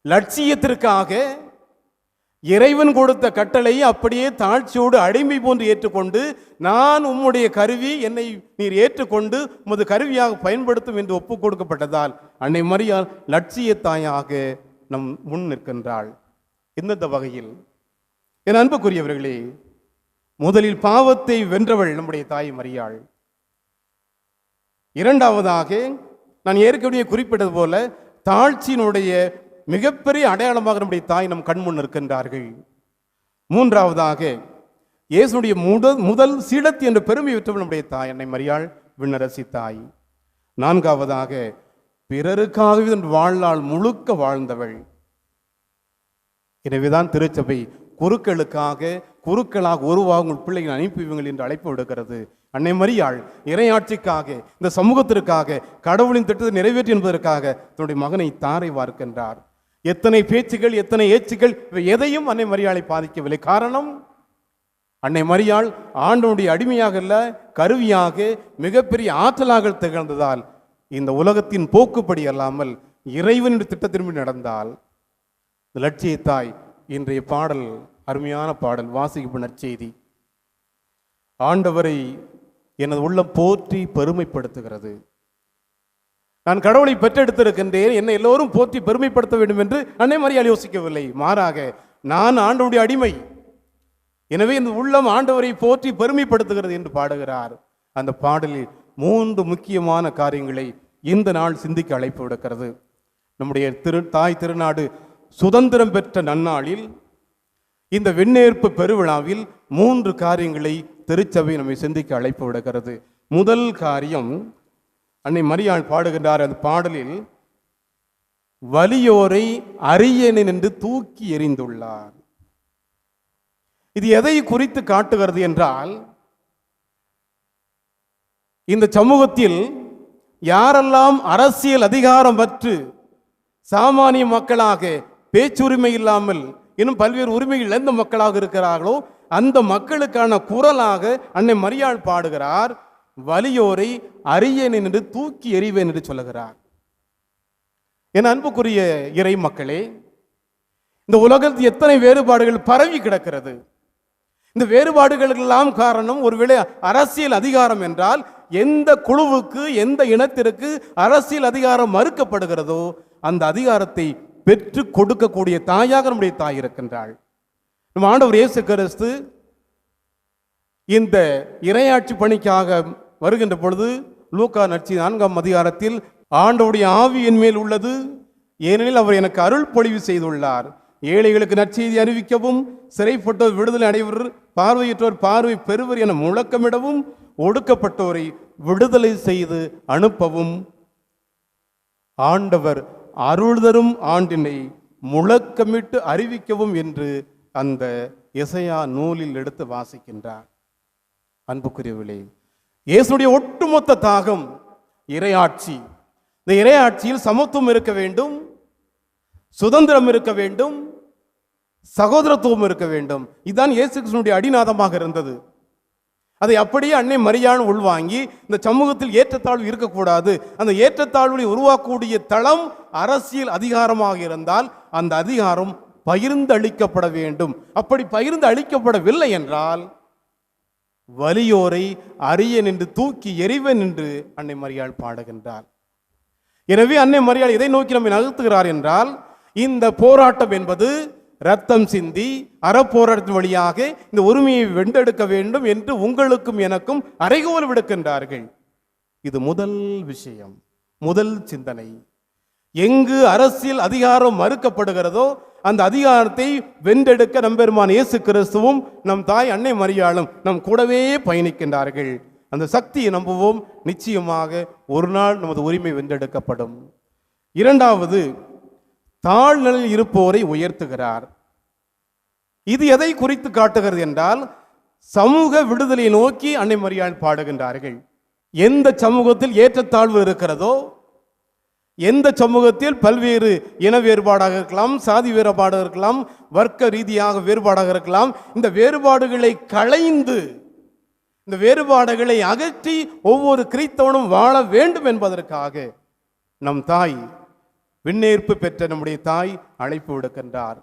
லட்சியத்திற்காக இறைவன் கொடுத்த கட்டளையை அப்படியே தாழ்ச்சியோடு அடிமை போன்று ஏற்றுக்கொண்டு, நான் உம்முடைய கருவி, என்னை நீர் ஏற்றுக்கொண்டு உமது கருவியாக பயன்படுத்தும் என்று ஒப்புக் கொடுக்கப்பட்டதால் அன்னை மரியாள் லட்சிய தாயாக நம் முன் நிற்கின்றாள். இந்த வகையில் என் அன்புக்குரியவர்களே, முதலில் பாவத்தை வென்றவள் நம்முடைய தாய் மரியாள். இரண்டாவதாக நான் ஏற்கனவே குறிப்பிட்டது போல தாழ்ச்சியினுடைய மிகப்பெரிய அடையாளமாக நம்முடைய தாய் நம் கண்முன் இருக்கின்றார்கள். மூன்றாவதாக இயேசுடைய முதல் சீடத்தி என்ற பெருமை பெற்றவள் நம்முடைய தாய் அன்னை மரியாள் விண்ணரசி தாய். நான்காவதாக பிறருக்காகவே தன் வாழ்நாள் முழுக்க வாழ்ந்தவள். எனவேதான் திருச்சபை குருக்களாக உருவாகும் உங்கள் பிள்ளைகள் அனுப்புவீங்கள் என்று அழைப்பு விடுகிறது. அன்னை மரியாள் இறையாட்சிக்காக, இந்த சமூகத்திற்காக, கடவுளின் திட்டத்தை நிறைவேற்றி என்பதற்காக தன்னுடைய மகனை தாரை வார்க்கின்றார். எத்தனை பேச்சுகள், எத்தனை ஏச்சுகள், இவை எதையும் அன்னை மரியாளை பாதிக்கவில்லை. காரணம், அன்னை மரியாள் ஆண்டவனுடைய அடிமையாக அல்ல, கருவியாக, மிகப்பெரிய ஆற்றலாக திகழ்ந்ததால் இந்த உலகத்தின் போக்குப்படி அல்லாமல் இறைவனுடைய திட்டத்தின்படி நடந்தால் லட்சிய தாய். இன்றைய பாடல் அருமையான பாடல், வாசிக்கும் நற்செய்தி. ஆண்டவரை எனது உள்ளம் போற்றி பெருமைப்படுத்துகிறது. நான் கடவுளை பெற்றெடுத்திருக்கின்றேன், என்னை எல்லோரும் போற்றி பெருமைப்படுத்த வேண்டும் என்று அன்னை மரியாள் யோசிக்கவில்லை. மாறாக, நான் ஆண்டவருடைய அடிமை, எனவே இந்த உள்ளம் ஆண்டவரை போற்றி பெருமைப்படுத்துகிறது என்று பாடுகிறார். அந்த பாடலில் 3 முக்கியமான காரியங்களை இந்த நாள் சிந்திக்க அழைப்பு விடுக்கிறது. நம்முடைய தாய் திருநாடு சுதந்திரம் பெற்ற நன்னாளில் இந்த விண்ணேற்பு பெருவிழாவில் 3 காரியங்களை திருச்சபை நம்மை சிந்திக்க அழைப்பு விடுகிறது. முதல் காரியம், அன்னை மரியாள் பாடுகின்றார் அந்த பாடலில், வலியோரை அரியணை நின்று தூக்கி எறிந்துள்ளார். இது எதை குறித்து காட்டுகிறது என்றால், இந்த சமூகத்தில் யாரெல்லாம் அரசியல் அதிகாரம் பற்று சாமானிய மக்களாக பேச்சுரிமை இல்லாமல் இன்னும் பல்வேறு உரிமைகள் இழந்த மக்களாக இருக்கிறார்களோ அந்த மக்களுக்கான குரலாக அன்னை மரியாள் பாடுகிறார், வலியோரை அரியணை நின்று தூக்கி எறிவேன் என்று சொல்லுகிறார். என் அன்புக்குரிய இறை மக்களே, இந்த உலகத்தில் எத்தனை வேறுபாடுகள் பரவி கிடக்கிறது. இந்த வேறுபாடுகளுக்கெல்லாம் காரணம் ஒருவேளை அரசியல் அதிகாரம் என்றால், எந்த குழுவுக்கு எந்த இனத்திற்கு அரசியல் அதிகாரம் மறுக்கப்படுகிறதோ அந்த அதிகாரத்தை பெற்று கொடுக்கக்கூடிய தாயாக நம்முடைய தாய் இருக்கின்றாள். நம் ஆண்டவர் இயேசு கிறிஸ்து இந்த இறையாட்சி பணிக்காக வருகின்ற பொழுது லூக்கா நற்செய்தி 4ஆம் அதிகாரத்தில், ஆண்டவருடைய ஆவி என் மேல் உள்ளது, ஏனெனில் அவர் எனக்கு அருள் பொழிவு செய்துள்ளார், ஏழைகளுக்கு நற்செய்தி அறிவிக்கவும், சிறைப்பட்டோர் விடுதலை அடைவர், பார்வையற்றோர் பார்வை பெறுவர் என முழக்கமிடவும், ஒடுக்கப்பட்டோரை விடுதலை செய்து அனுப்பவும், ஆண்டவர் அருள்தரும் ஆண்டினை முழக்கமிட்டு அறிவிக்கவும் என்று அந்த எசையா நூலில் எடுத்து வாசிக்கின்றார். அன்புக்குரியவர்களே, இயேசுடைய ஒட்டுமொத்த தாகம் இறையாட்சி. இந்த இறையாட்சியில் சமத்துவம் இருக்க வேண்டும், சுதந்திரம் இருக்க வேண்டும், சகோதரத்துவம் இருக்க வேண்டும். இதுதான் இயேசு கிறிஸ்துவினுடைய அடிநாதமாக இருந்தது. அதை அப்படியே அன்னை மரியாள் உள்வாங்கி, இந்த சமூகத்தில் ஏற்றத்தாழ்வு இருக்கக்கூடாது, அந்த ஏற்றத்தாழ்வை உருவாக்கக்கூடிய தளம் அரசியல் அதிகாரமாக இருந்தால் அந்த அதிகாரம் பகிர்ந்து அளிக்கப்பட வேண்டும். அப்படி பகிர்ந்து அளிக்கப்படவில்லை என்றால் வலியோரை அரியணை நின்று தூக்கி எறிவேன் என்று அன்னை மரியாள் பாடுகின்றார். எனவே அன்னை மரியாள் எதை நோக்கி நம்மை நகர்த்துகிறார் என்றால், இந்த போராட்டம் என்பது ரத்தம் சிந்தி அறப்போராட்டத்தின் வழியாக இந்த உரிமையை வென்றெடுக்க வேண்டும் என்று உங்களுக்கும் எனக்கும் அறைகோல் விடுக்கின்றார்கள். இது முதல் விஷயம், முதல் சிந்தனை. எங்கு அரசியல் அதிகாரம் மறுக்கப்படுகிறதோ அந்த அதிகாரத்தை வென்றெடுக்க நம்பெருமான் இயேசு கிறிஸ்துவும் நம் தாய் அன்னை மரியாளும் நம் கூடவே பயணிக்கின்றார்கள். அந்த சக்தியை நம்புவோம், நிச்சயமாக ஒரு நாள் நமது உரிமை வென்றெடுக்கப்படும். இரண்டாவது, தாழ்நிலையில் இருப்போரை உயர்த்துகிறார். இது எதை குறித்து காட்டுகிறது என்றால், சமூக விடுதலை நோக்கி அன்னை மரியாள் பாடுகின்றார்கள். எந்த சமூகத்தில் ஏற்றத்தாழ்வு இருக்கிறதோ, எந்த சமூகத்தில் பல்வேறு இன வேறுபாடாக இருக்கலாம், சாதி வேறுபாடாக இருக்கலாம், வர்க்க ரீதியாக வேறுபாடாக இருக்கலாம், இந்த வேறுபாடுகளை களைந்து, இந்த வேறுபாடுகளை அகற்றி ஒவ்வொரு கிறிஸ்தவனும் வாழ வேண்டும் என்பதற்காக நம் தாய், விண்ணேற்பு பெற்ற நம்முடைய தாய் அழைப்பு விடுக்கின்றார்.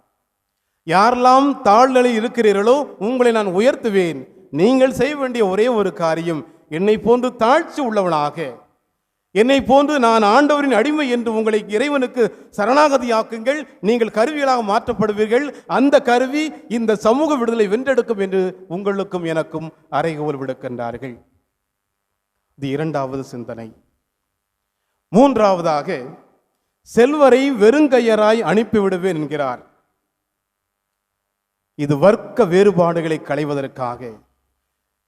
யாரெல்லாம் தாழ்நிலை இருக்கிறீர்களோ உங்களை நான் உயர்த்துவேன். நீங்கள் செய்ய வேண்டிய ஒரே ஒரு காரியம், என்னை போன்று தாழ்ச்சி உள்ளவனாக, என்னை போன்று நான் ஆண்டவரின் அடிமை என்று உங்களை இறைவனுக்கு சரணாகதியாக்குங்கள். நீங்கள் கருவிகளாக மாற்றப்படுவீர்கள். அந்த கருவி இந்த சமூக விடுதலை வென்றெடுக்கும் என்று உங்களுக்கும் எனக்கும் அறைகோல் விடுக்கின்றார்கள். இது இரண்டாவது சிந்தனை. மூன்றாவதாக, செல்வரை வெறுங்கையராய் அனுப்பிவிடுவேன் என்கிறார். இது வர்க்க வேறுபாடுகளை களைவதற்காக,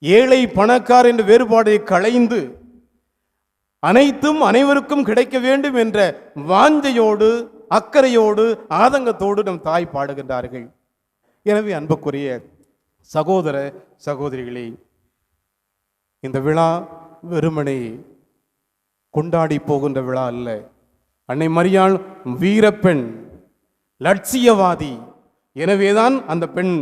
ஏழை பணக்கார் என்ற வேறுபாடை களைந்து அனைத்தும் அனைவருக்கும் கிடைக்க வேண்டும் என்ற வாஞ்சையோடு, அக்கறையோடு, ஆதங்கத்தோடு நம் தாய் பாடுகின்றார்கள். எனவே அன்புக்குரிய சகோதர சகோதரிகளே, இந்த விழா வெறுமனே கொண்டாடி போகின்ற விழா அல்ல. அன்னை மரியாள் வீரப்பெண், லட்சியவாதி. எனவேதான் அந்த பெண்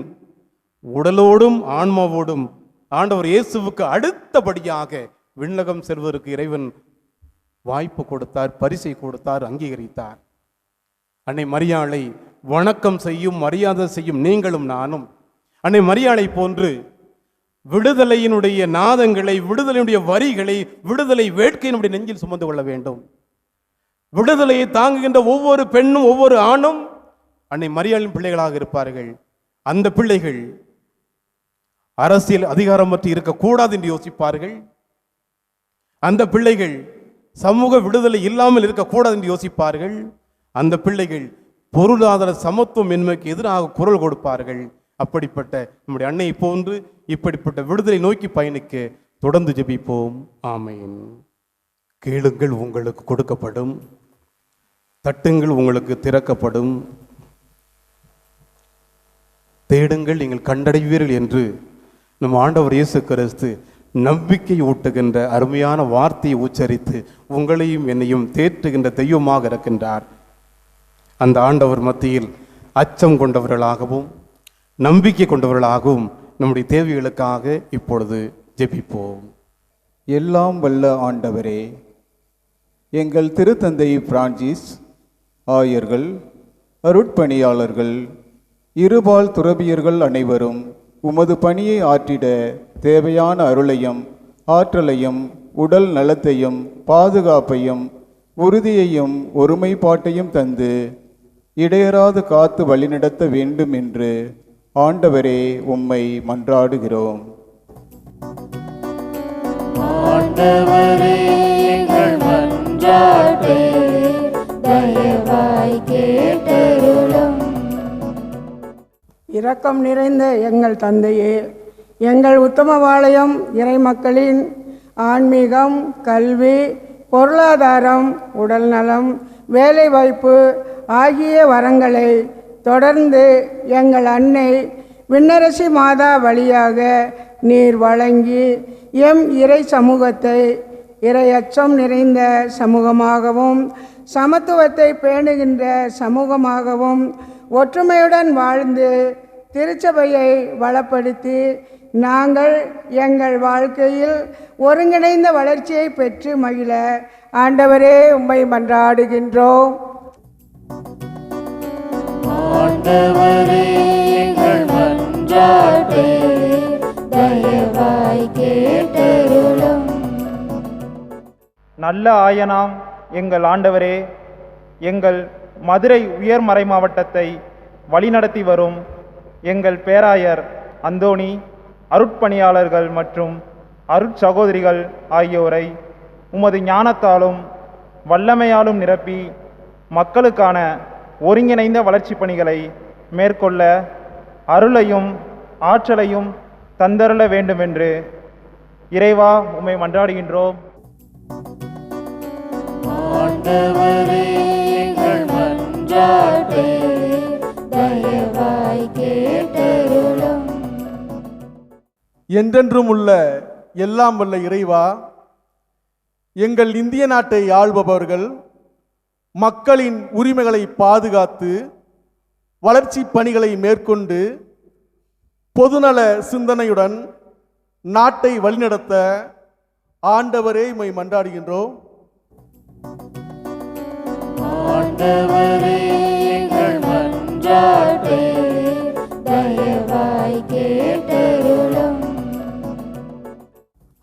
உடலோடும் ஆன்மாவோடும் ஆண்டவர் இயேசுவுக்கு அடுத்தபடியாக விண்ணகம் செல்வதற்கு இறைவன் வாய்ப்பு கொடுத்தார், பரிசை கொடுத்தார், அங்கீகரித்தார். அன்னை மரியாளை வணக்கம் செய்யும், மரியாதை செய்யும் நீங்களும் நானும் அன்னை மரியாளை போன்று விடுதலையினுடைய நாதங்களை, விடுதலையினுடைய வரிகளை, விடுதலை வேட்கையினுடைய நெஞ்சில் சுமந்து கொள்ள வேண்டும். விடுதலையை தாங்குகின்ற ஒவ்வொரு பெண்ணும் ஒவ்வொரு ஆணும் அன்னை மரியாளின் பிள்ளைகளாக இருப்பார்கள். அந்த பிள்ளைகள் அரசியல் அதிகாரமற்று இருக்கக்கூடாது என்று யோசிப்பார்கள். அந்த பிள்ளைகள் சமூக விடுதலை இல்லாமல் இருக்கக்கூடாது என்று யோசிப்பார்கள். அந்த பிள்ளைகள் பொருளாதார சமத்துவம் என்பதற்கு எதிராக குரல் கொடுப்பார்கள். அப்படிப்பட்ட நம்முடைய அன்னையை போன்று இப்படிப்பட்ட விடுதலை நோக்கி பயணிக்க தொடர்ந்து ஜெபிப்போம். ஆமென். கேளுங்கள், உங்களுக்கு கொடுக்கப்படும். தட்டுங்கள், உங்களுக்கு திறக்கப்படும். தேடுங்கள், நீங்கள் கண்டடைவீர்கள் என்று நம் ஆண்டவர் இயேசு கிறிஸ்து நம்பிக்கை ஊட்டுகின்ற அருமையான வார்த்தையை உச்சரித்து உங்களையும் என்னையும் தேற்றுகின்ற தெய்வமாக இருக்கின்றார். அந்த ஆண்டவர் மத்தியில் அச்சம் கொண்டவர்களாகவும் நம்பிக்கை கொண்டவர்களாகவும் நம்முடைய தேவைகளுக்காக இப்பொழுது ஜெபிப்போம். எல்லாம் வல்ல ஆண்டவரே, எங்கள் திருத்தந்தை பிரான்சிஸ், ஆயர்கள், அருட்பணியாளர்கள், இருபால் துறவியர்கள் அனைவரும் உமது பணியை ஆற்றிட தேவையான அருளையும் ஆற்றலையும் உடல் நலத்தையும் பாதுகாப்பையும் உறுதியையும் ஒருமைப்பாட்டையும் தந்து இடையராது காத்து வழிநடத்த வேண்டும் என்று ஆண்டவரே உம்மை மன்றாடுகிறோம். ஆண்டவரே, எங்கள் மன்றாட்டை தயவாய் கேட்டருளும். இரக்கம் நிறைந்த எங்கள் தந்தையே, எங்கள் உத்தமபாளையம் இறைமக்களின் ஆன்மீகம், கல்வி, பொருளாதாரம், உடல்நலம், வேலைவாய்ப்பு ஆகிய வரங்களை தொடர்ந்து எங்கள் அன்னை விண்ணரசி மாதா வழியாக நீர் வழங்கி எம் இறை சமூகத்தை இறையச்சம் நிறைந்த சமூகமாகவும் சமத்துவத்தை பேணுகின்ற சமூகமாகவும் ஒற்றுமையுடன் வாழ்ந்து திருச்சபையை வளப்படுத்தி நாங்கள் எங்கள் வாழ்க்கையில் ஒருங்கிணைந்த வளர்ச்சியை பெற்று மகிழ ஆண்டவரே உம்மை மன்றாடுகின்றோம். ஆண்டவரே, எங்கள் மன்றாட்டை தயவாய் கேட்டருளும். நல்ல ஆயனாம் எங்கள் ஆண்டவரே, எங்கள் மதுரை உயர்மறை மாவட்டத்தை வழிநடத்தி வரும் எங்கள் பேராயர் அந்தோணி, அருட்பணியாளர்கள் மற்றும் அருட்சகோதரிகள் ஆகியோரை உமது ஞானத்தாலும் வல்லமையாலும் நிரப்பி மக்களுக்கான ஒருங்கிணைந்த வளர்ச்சி பணிகளை மேற்கொள்ள அருளையும் ஆற்றலையும் தந்தருள வேண்டுமென்று இறைவா உம்மை மன்றாடுகின்றோம். ஆண்டவரே, எங்கள் மன்றாட்டை தயவாய் கேட்டருளும். என்றென்றும் உள்ள எல்லாம் வல்ல இறைவா, எங்கள் இந்திய நாட்டை ஆள்பவர்கள் மக்களின் உரிமைகளை பாதுகாத்து வளர்ச்சி பணிகளை மேற்கொண்டு பொதுநல சிந்தனையுடன் நாட்டை வழிநடத்த ஆண்டவரே உம்மை மன்றாடுகின்றோம். ஆண்டவரே, எங்கள் மன்றாட்டை தயவாய் கேட்டருளும்.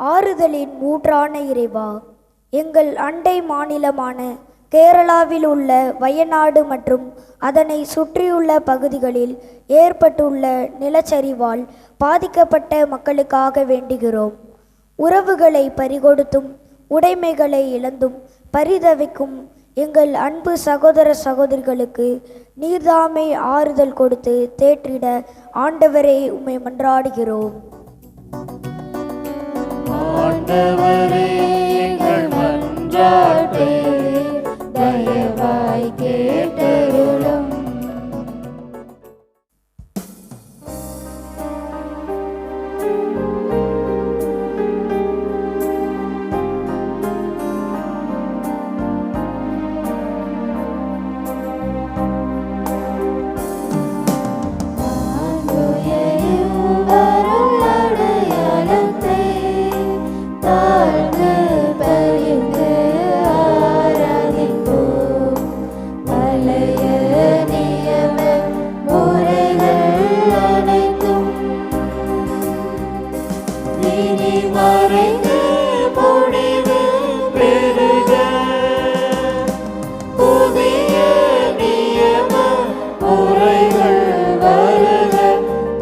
ஆறுதலின் ஊற்றான இறைவா, எங்கள் அண்டை மாநிலமான கேரளாவில் உள்ள வயநாடு மற்றும் அதனை சுற்றியுள்ள பகுதிகளில் ஏற்பட்டுள்ள நிலச்சரிவால் பாதிக்கப்பட்ட மக்களுக்காக வேண்டுகிறோம். உறவுகளை பறிகொடுத்தும் உடைமைகளை இழந்தும் பரிதவிக்கும் எங்கள் அன்பு சகோதர சகோதரிகளுக்கு நீர்தாமே ஆறுதல் கொடுத்து தேற்றிட ஆண்டவரே உம்மை மன்றாடுகிறோம். ஆண்டவரே, எங்கள் மன்றாட்டை தயவாய் கேட்டருளும்.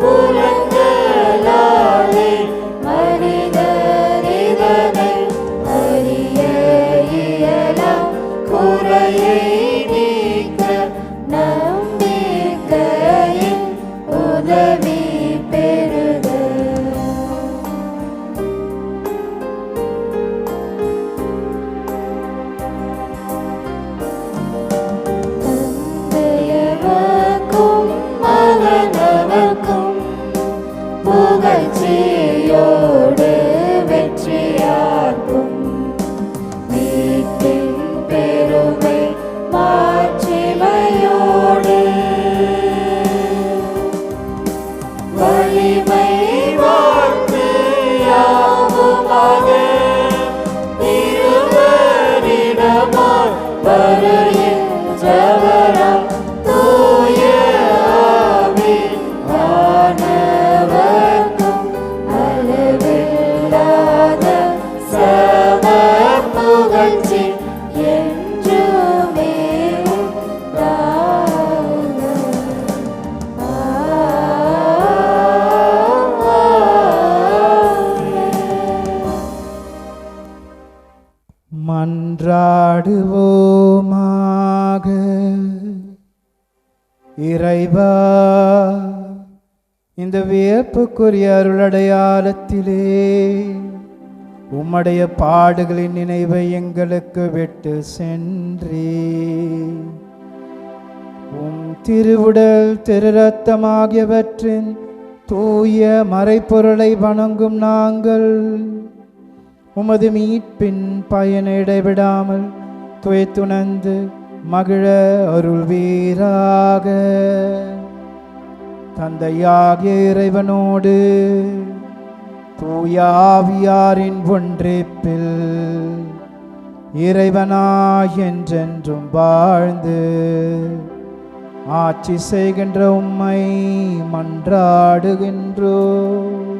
புலங்களாலே வருகின்றவராம் தூய ஆவி வானவர்க்கும் அளவில்லாத சம புகழ்ச்சி என்றுமே உண்டாகுக. மன்றாடுவோமாக. இறைவா, இந்த வியப்புக்குரிய அருளடையாளத்திலே உம்முடைய பாடுகளின் நினைவை எங்களுக்கு விட்டு சென்றே உம் திருவுடல் திரு ரத்தமாகியவற்றின் தூய மறைப்பொருளை வணங்கும் நாங்கள் உமது மீட்பின் பயனை இடைவிடாமல் துயத்துணர்ந்து மகிழ அருள்வீராக. தந்தையாகிய இறைவனோடு தூய ஆவியாரின் ஒன்றிப்பில் இறைவனாய் என்றென்றும் வாழ்ந்து ஆட்சி செய்கின்ற உம்மை மன்றாடுகின்றோம்.